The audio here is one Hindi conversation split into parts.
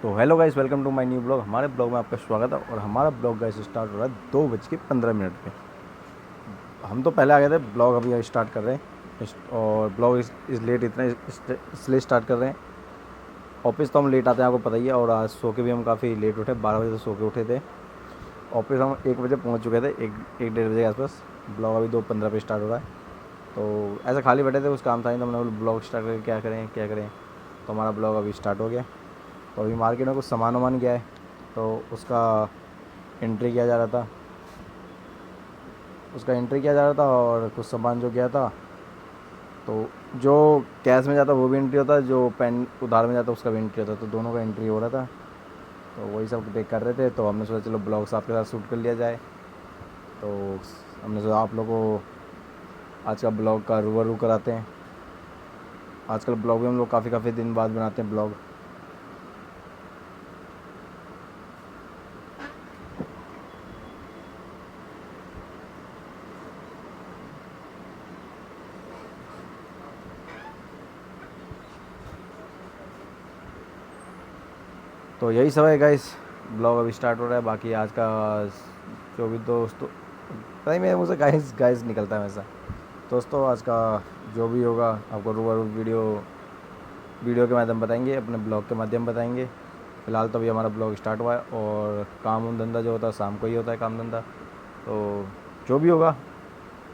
तो hello guys, welcome to my new blog. हमारे ब्लॉग में आपका स्वागत है। और हमारा ब्लॉग गाइस स्टार्ट हो रहा है 2:15 पे। हम तो पहले आ गए थे, ब्लॉग अभी स्टार्ट कर रहे हैं। और ब्लॉग इस लेट इतना इसलिए स्टार्ट कर रहे हैं। ऑफिस तो हम लेट आते हैं, आपको पता ही है। और आज सो के भी हम काफ़ी लेट उठे, 12 बजे से सो के उठे थे। ऑफिस हम 1 बजे पहुंच चुके थे, एक डेढ़ बजे के आसपास। ब्लॉग अभी 2:15 पे स्टार्ट हो रहा है। तो ऐसे खाली बैठे थे, कुछ काम था नहीं, तो हमने बोला ब्लॉग स्टार्ट करके क्या करें। तो हमारा ब्लॉग अभी स्टार्ट हो गया। तो अभी मार्केट में कुछ सामान वामान गया है, तो उसका एंट्री किया जा रहा था। और कुछ सामान जो गया था, तो जो कैश में जाता वो भी एंट्री होता है, जो पेन उधार में जाता उसका भी एंट्री होता है। तो दोनों का एंट्री हो रहा था, तो वही सब देख कर रहे थे। तो हमने सोचा चलो ब्लॉग्स आपके साथ शूट कर लिया जाए। तो हमने सोचा आप लोगों को आज का ब्लॉग का रूबरू कराते हैं। आजकल ब्लॉग भी हम लोग काफ़ी दिन बाद बनाते हैं ब्लॉग। तो यही सब है गाइस, ब्लॉग अभी स्टार्ट हो रहा है। बाकी आज का जो भी दोस्तों, पता ही मेरे मुझे गाइस गाइस निकलता है हमेशा। दोस्तों आज का जो भी होगा आपको रूबरू वीडियो के माध्यम बताएंगे, अपने ब्लॉग के माध्यम बताएंगे। फ़िलहाल तो अभी हमारा ब्लॉग स्टार्ट हुआ है। और काम धंधा जो होता है शाम को ही होता है, काम धंधा। तो जो भी होगा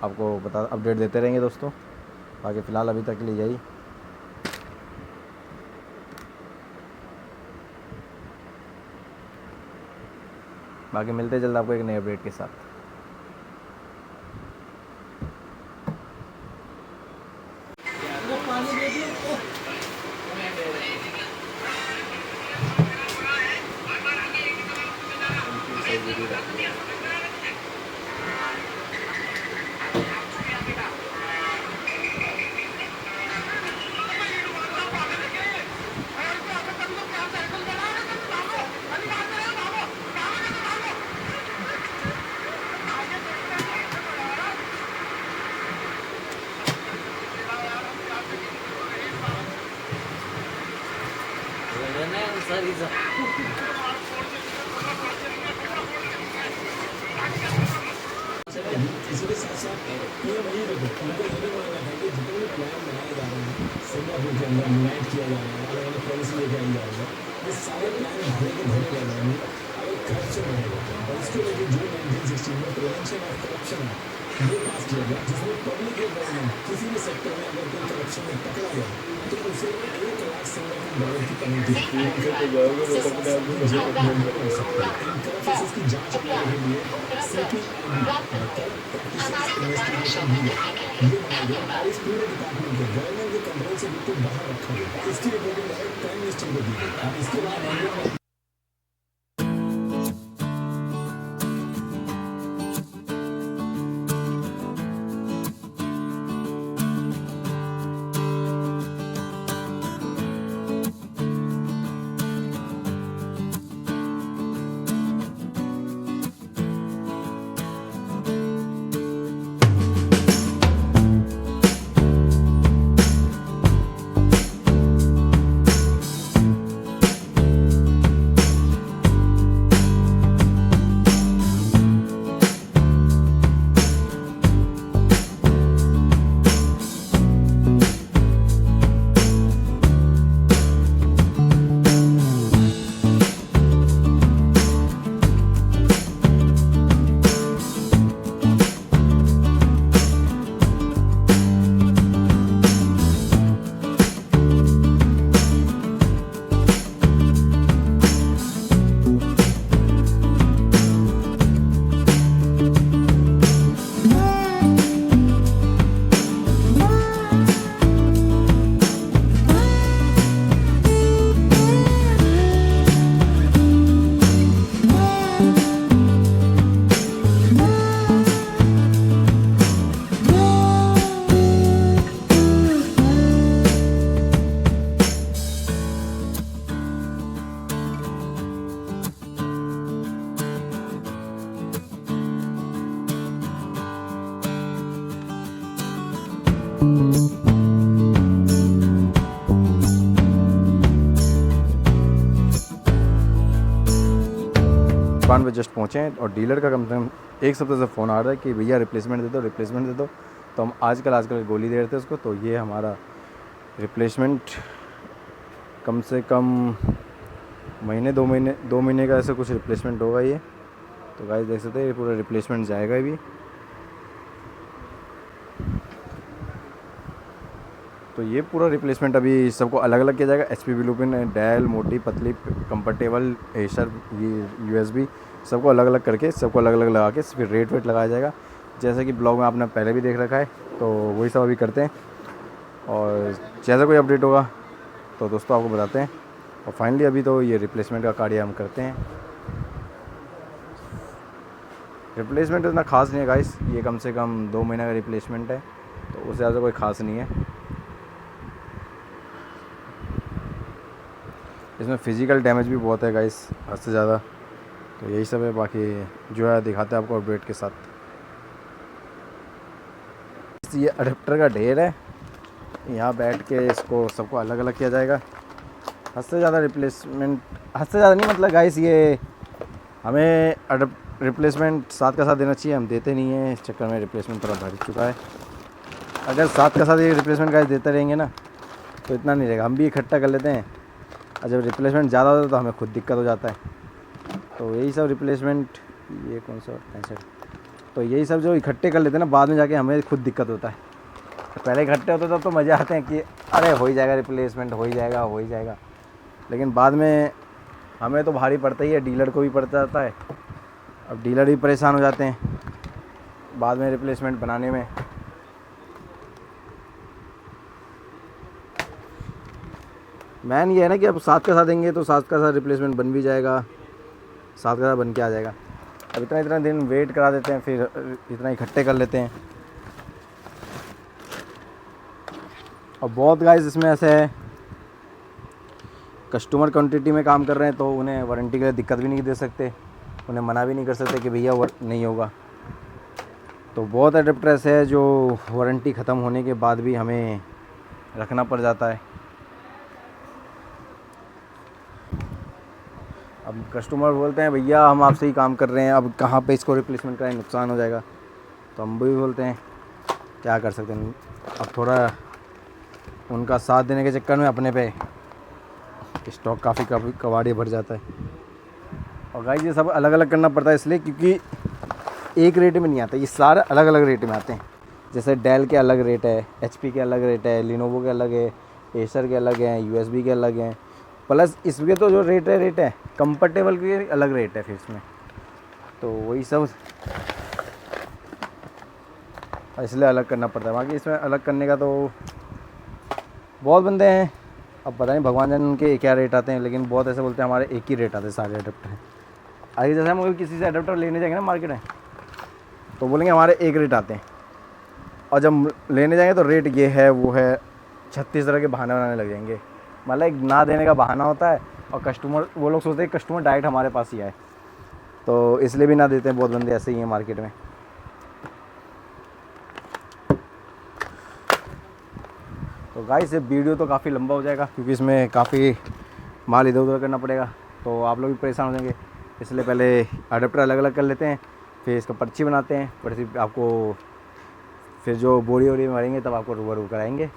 आपको अपडेट देते रहेंगे दोस्तों। बाकी फ़िलहाल अभी तक के लिए यही। बाकी मिलते हैं जल्द आपको एक नए अपडेट के साथ। इसके साथ साथ ये वही रखो, उनको ये भी मानना था कि जितने भी प्लान बनाए जा रहे हैं, सिंगापुर के अंदर यूनाइट किया जा रहा है, अलग अलग पॉलिसी लेके आई जा रही है, ये सारे प्लान भरे के भरे रह जाएंगे अगर खर्च से बढ़ेगा। और इसको लेकर जून 1916 में प्रिवेंशन ऑफ करप्शन ये पास किया गया, जिसमें पब्लिक या गवर्नमेंट किसी भी सेक्टर में अगर कोई करप्शन में पकड़ा गया तो उसे $1,00,000 सिंगापुर की पेनल्टी की जांच करने के लिए इन्वेस्टिगेशन भी है, ये बनाया गया। और इस पूरे डिपार्टमेंट को गवर्नमेंट के कंट्रोल से बिल्कुल बाहर रखा गया। इसकी रिपोर्टिंग डायरेक्ट प्राइम मिनिस्टर को दी गई। अब इसके बाद दुकान पे जस्ट पहुँचे हैं और डीलर का कम से कम एक हफ्ते से फ़ोन आ रहा है कि भैया रिप्लेसमेंट दे दो, रिप्लेसमेंट दे दो। तो हम आजकल गोली दे रहे थे उसको। तो ये हमारा रिप्लेसमेंट कम से कम दो महीने का ऐसा कुछ रिप्लेसमेंट होगा ये। तो गाइस देख सकते हैं ये पूरा रिप्लेसमेंट जाएगा अभी। तो ये पूरा रिप्लेसमेंट अभी सबको अलग अलग किया जाएगा। HP ब्लूप्रिंट, डेल, मोटी, पतली, कंफर्टेबल, एशर, USB, सबको अलग अलग करके सबको अलग अलग लगा के फिर रेट वेट लगाया जाएगा। जैसा कि ब्लॉग में आपने पहले भी देख रखा है। तो वही सब अभी करते हैं और जैसा कोई अपडेट होगा तो दोस्तों आपको बताते हैं। और फाइनली अभी तो ये रिप्लेसमेंट का कार्य हम करते हैं। रिप्लेसमेंट इतना ख़ास नहीं है गाइस, ये कम से कम 2 महीने का रिप्लेसमेंट है। तो उससे ज़्यादा कोई ख़ास नहीं है। इसमें फ़िज़िकल डैमेज भी बहुत है गाइस, हद से ज़्यादा। तो यही सब है, बाकी जो है दिखाते हैं आपको अपडेट के साथ। ये अडेप्टर का ढेर है, यहाँ बैठ के इसको सबको अलग अलग किया जाएगा। हद से ज़्यादा रिप्लेसमेंट, हद से ज़्यादा नहीं, मतलब गाइस ये हमें रिप्लेसमेंट साथ का साथ देना चाहिए, हम देते नहीं हैं। इस चक्कर में रिप्लेसमेंट थोड़ा बढ़ चुका है। अगर साथ का साथ ये रिप्लेसमेंट गाइस देते रहेंगे ना तो इतना नहीं रहेगा, हम भी इकट्ठा कर लेते हैं। और जब रिप्लेसमेंट ज़्यादा होता है तो हमें खुद दिक्कत हो जाता है। तो यही सब रिप्लेसमेंट, ये कौन सा 65, तो यही सब जो इकट्ठे कर लेते हैं ना, बाद में जाके हमें खुद दिक्कत होता है। तो पहले इकट्ठे होते तब तो मज़े आते हैं कि अरे हो ही जाएगा रिप्लेसमेंट, हो ही जाएगा। लेकिन बाद में हमें तो भारी पड़ता ही है, डीलर को भी पड़ता जाता है। अब डीलर भी परेशान हो जाते हैं बाद में रिप्लेसमेंट बनाने में। मैन ये है ना कि अब साथ का साथ देंगे तो साथ का साथ रिप्लेसमेंट बन भी जाएगा, साथ का साथ बन के आ जाएगा। अब इतना दिन वेट करा देते हैं, फिर इतना इकट्ठे कर लेते हैं। और बहुत गाइस इसमें ऐसे है, कस्टमर क्वांटिटी में काम कर रहे हैं तो उन्हें वारंटी के लिए दिक्कत भी नहीं दे सकते, उन्हें मना भी नहीं कर सकते कि भैया नहीं होगा। तो बहुत अडेप्टर ऐसे है जो वारंटी ख़त्म होने के बाद भी हमें रखना पड़ जाता है। अब कस्टमर बोलते हैं भैया हम आपसे ही काम कर रहे हैं, अब कहाँ पे इसको रिप्लेसमेंट करें, नुकसान हो जाएगा। तो हम भी बोलते हैं क्या कर सकते हैं। अब थोड़ा उनका साथ देने के चक्कर में अपने पे स्टॉक काफ़ी कबाड़ी भर जाता है। और गाइस ये सब अलग अलग करना पड़ता है इसलिए क्योंकि एक रेट में नहीं आता, ये सारे अलग अलग रेट में आते हैं। जैसे डेल के अलग रेट है, HP के अलग रेट है, लिनोवो के अलग है, एसर के अलग हैं, USB के अलग हैं, प्लस इसके तो जो रेट है कंफर्टेबल के अलग रेट है फिर इसमें। तो वही सब इसलिए अलग करना पड़ता है। बाकी इसमें अलग करने का तो बहुत बंदे हैं, अब पता नहीं भगवान जाने उनके क्या रेट आते हैं, लेकिन बहुत ऐसे बोलते हैं हमारे एक ही रेट आते हैं सारे अडेप्टर हैं। आगे जैसे हम किसी से अडेप्टर लेने जाएंगे ना मार्केट में तो बोलेंगे हमारे एक रेट आते हैं, और जब लेने जाएंगे तो रेट ये है वो है, 36 तरह के बहाने बनाने लग जाएंगे। मतलब एक ना देने का बहाना होता है और कस्टमर, वो लोग सोचते हैं कस्टमर डायरेक्ट हमारे पास ही आए, तो इसलिए भी ना देते हैं। बहुत बंदे ऐसे ही हैं मार्केट में। तो गाइस ये वीडियो तो काफ़ी लंबा हो जाएगा क्योंकि इसमें काफ़ी माल इधर उधर करना पड़ेगा, तो आप लोग भी परेशान हो जाएंगे। इसलिए पहले अडेप्टर अलग अलग कर लेते हैं, फिर इसका पर्ची बनाते हैं। पर्ची आपको फिर जो बोरी वोरी मारेंगे तब आपको रूबरू कराएंगे।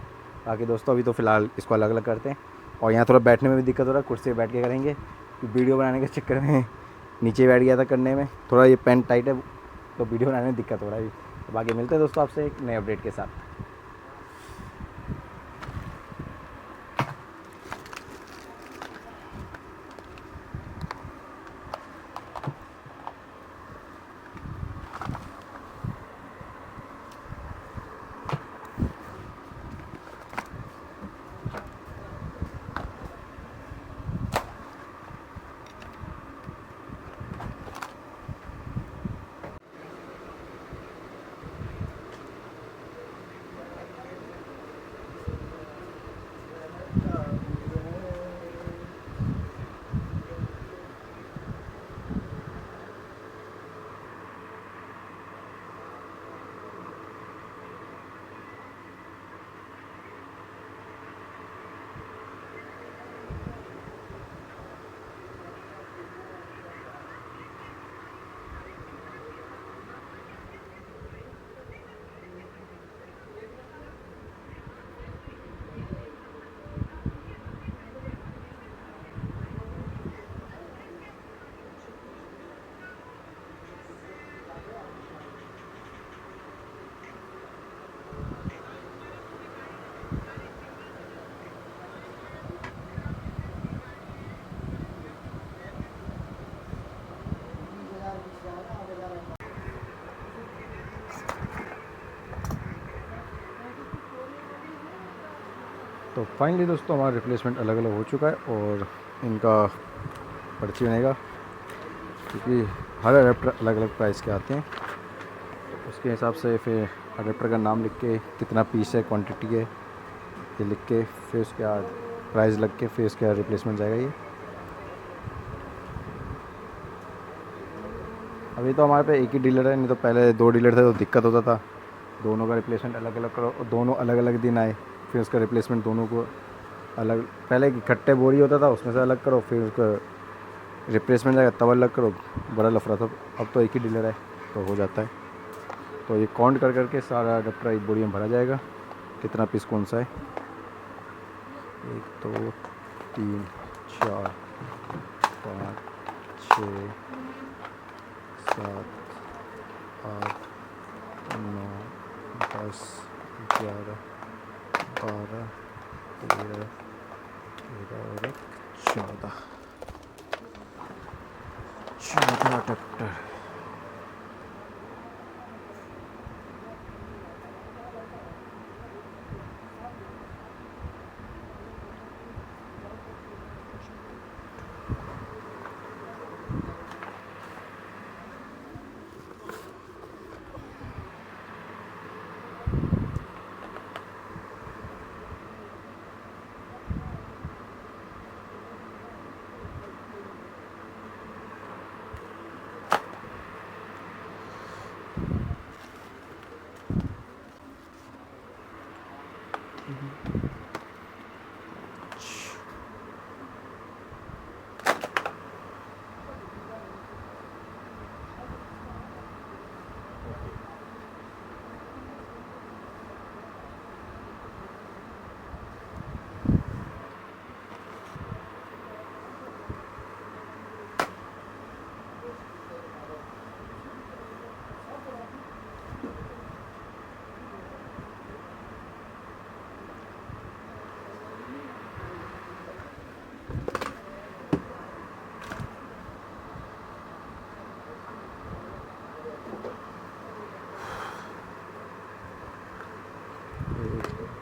बाकी दोस्तों अभी तो फ़िलहाल इसको अलग अलग करते हैं। और यहाँ थोड़ा बैठने में भी दिक्कत हो रहा है, कुर्सी पे बैठ के करेंगे। वीडियो बनाने के चक्कर में नीचे बैठ गया था करने में, थोड़ा ये पेन टाइट है तो वीडियो बनाने में दिक्कत हो रहा है। तो बाकी मिलते हैं दोस्तों आपसे एक नए अपडेट के साथ। तो फाइनली दोस्तों हमारा रिप्लेसमेंट अलग अलग हो चुका है और इनका पर्ची बनेगा, क्योंकि हर अडेप्टर अलग अलग प्राइस के आते हैं। तो उसके हिसाब से फिर अडेप्टर का नाम लिख के, कितना पीस है, क्वांटिटी है, ये लिख के फिर उसके बाद प्राइस लग के फिर उसके बाद रिप्लेसमेंट जाएगा। ये अभी तो हमारे पे एक ही डीलर है, नहीं तो पहले 2 डीलर थे तो दिक्कत होता था। दोनों का रिप्लेसमेंट अलग अलग करो और दोनों अलग अलग दिन आए, फिर उसका रिप्लेसमेंट दोनों को अलग, पहले इकट्ठे बोरी होता था उसमें से अलग करो, फिर उसका रिप्लेसमेंट जाएगा तब अलग करो, बड़ा लफड़ा था। अब तो एक ही डीलर है तो हो जाता है। तो ये काउंट कर करके सारा अडेप्टर एक बोरी में भरा जाएगा, कितना पीस कौन सा है। 1 2 3 4 5 6 7 8 9 10 11 12 13 और 14 अडेप्टर।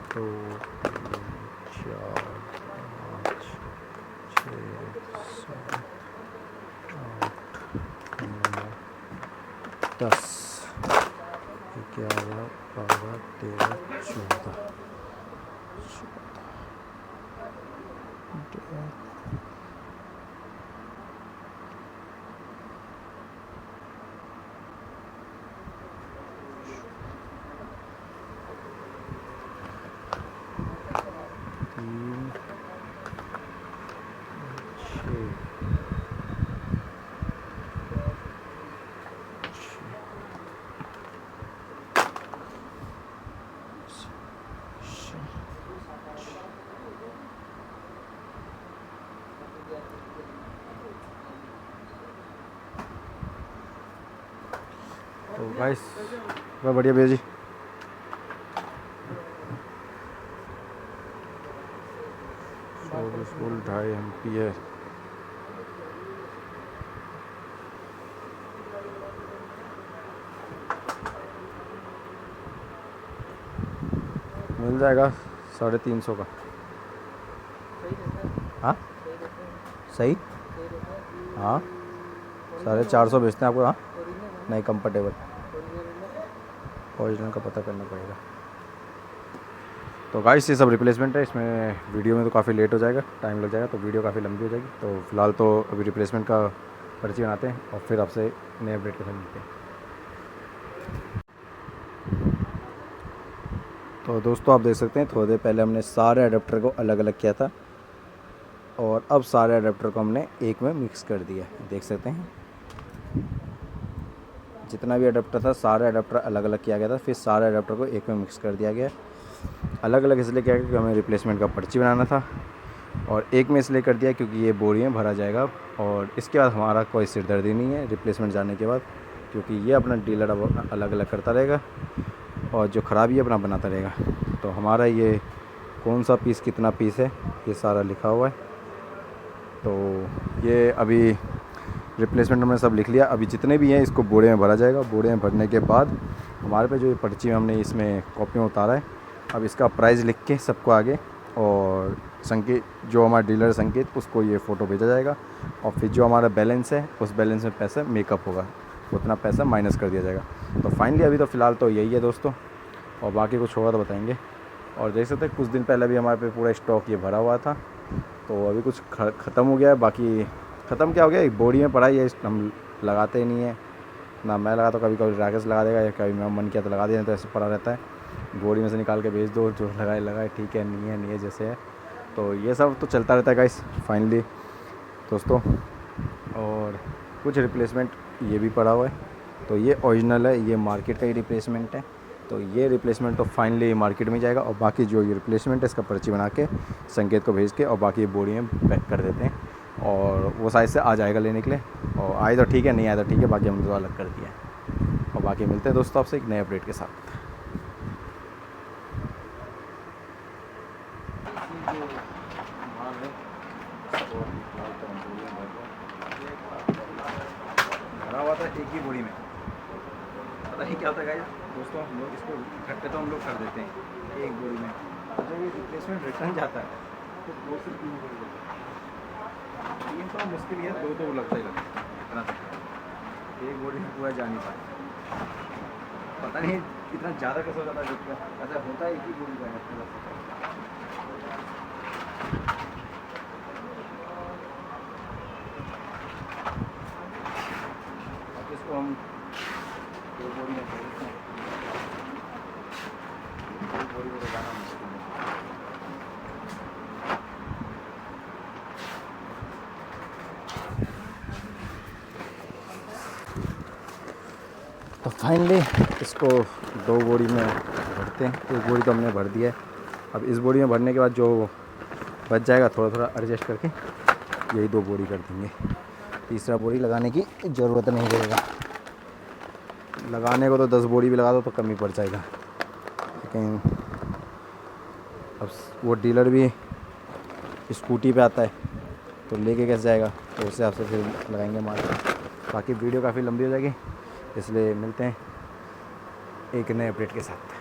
दो 4 5 6 7 8 9 10 11 12 13 14 तो गाइस बहुत बढ़िया भैया जी। फुल 2.5 MP है। मिल जाएगा 350 का। हाँ सही, हाँ 450 बेचते हैं आपको। हाँ नहीं कंफर्टेबल, ओरिजिनल का पता करना पड़ेगा। तो गाइस ये सब रिप्लेसमेंट है, इसमें वीडियो में तो काफ़ी लेट हो जाएगा, टाइम लग जाएगा, तो वीडियो काफ़ी लंबी हो जाएगी। तो फिलहाल तो अभी रिप्लेसमेंट का पर्ची बनाते हैं और फिर आपसे नए अपडेट के साथ मिलते हैं। तो दोस्तों आप देख सकते हैं थोड़ी देर पहले हमने सारे अडेप्टर को अलग अलग किया था और अब सारे अडेप्टर को हमने एक में मिक्स कर दिया, देख सकते हैं। जितना भी अडेप्टर था सारे अडेप्टर अलग अलग किया गया था, फिर सारे अडेप्टर को एक में मिक्स कर दिया गया। अलग अलग इसलिए किया क्योंकि हमें रिप्लेसमेंट का पर्ची बनाना था, और एक में इसलिए कर दिया क्योंकि ये बोरी में भरा जाएगा और इसके बाद हमारा कोई सिरदर्दी नहीं है रिप्लेसमेंट जाने के बाद, क्योंकि ये अपना डीलर अब अलग अलग करता रहेगा और जो ख़राबी है अपना बनाता रहेगा। तो हमारा ये कौन सा पीस कितना पीस है ये सारा लिखा हुआ है। तो ये अभी रिप्लेसमेंट हमने सब लिख लिया। अभी जितने भी हैं इसको बोरे में भरा जाएगा। बोरे में भरने के बाद हमारे पे जो ये पर्ची में हमने इसमें कॉपी में उतारा है, अब इसका प्राइस लिख के सबको आगे और संकेत जो हमारा डीलर संकेत उसको ये फ़ोटो भेजा जाएगा और फिर जो हमारा बैलेंस है उस बैलेंस में पैसा मेकअप होगा, उतना पैसा माइनस कर दिया जाएगा। तो फाइनली अभी तो फ़िलहाल तो यही है दोस्तों, और बाकी कुछ होगा तो बताएंगे। और देख सकते हैं कुछ दिन पहले भी हमारे पे पूरा स्टॉक ये भरा हुआ था, तो अभी कुछ ख़त्म हो गया है। बाकी ख़त्म क्या हो गया, एक बोरी में पड़ा ही है, हम लगाते ही नहीं है ना, मैं लगाता हूँ, कभी कभी राकेश लगा देगा या कभी मैं मन किया तो लगा देना, तो ऐसे पड़ा रहता है। बोरी में से निकाल के भेज दो, जो लगाए लगाए, ठीक है, नहीं है जैसे है। तो ये सब तो चलता रहता है गाइस फाइनली दोस्तों। और कुछ रिप्लेसमेंट ये भी पड़ा हुआ है, तो ये ओरिजिनल है, ये मार्केट का ही रिप्लेसमेंट है। तो ये रिप्लेसमेंट तो फाइनली मार्केट में जाएगा, और बाकी जो ये रिप्लेसमेंट है इसका पर्ची बना के संकेत को भेज के और बाकी ये बोरी में पैक कर देते हैं, और वो साइज़ से आ जाएगा लेने के लिए। और आए तो ठीक है, नहीं आए तो ठीक है, बाकी हमने तो अलग कर दिया है। और बाकी मिलते हैं दोस्तों आपसे एक नए अपडेट के साथ। भरा हुआ था एक ही बोरी में, पता नहीं क्या होता है दोस्तों, हम लोग इसको इकट्ठे तो हम लोग कर देते हैं एक बोरी में, जब ये रिप्लेसमेंट रिटर्न जाता है तो 2 से 3 बोरी लगता है। 3 तो मुश्किल है, 2 तो लगता ही लगता है इतना तक, एक बोरी में पूरा जा नहीं पाता, पता नहीं कितना ज़्यादा कैसे हो जाता है, ऐसा होता है एक ही बोरी का। इसको हम 2 बोरी में कर देते हैं, 2 बोरी में लगाना मुश्किल है। तो फाइनली इसको 2 बोरी में भरते हैं, 1 बोरी तो हमने भर दिया है। अब इस बोरी में भरने के बाद जो बच जाएगा थोड़ा थोड़ा एडजस्ट करके यही 2 बोरी कर देंगे, तीसरा बोरी लगाने की ज़रूरत नहीं रहेगा। लगाने को तो 10 बोरी भी लगा दो तो कम ही पड़ जाएगा, लेकिन अब वो डीलर भी स्कूटी पे आता है तो लेके कैसे जाएगा, तो उस हिसाब से फिर लगाएंगे माल। बाकी वीडियो काफ़ी लंबी हो जाएगी, इसलिए मिलते हैं एक नए अपडेट के साथ।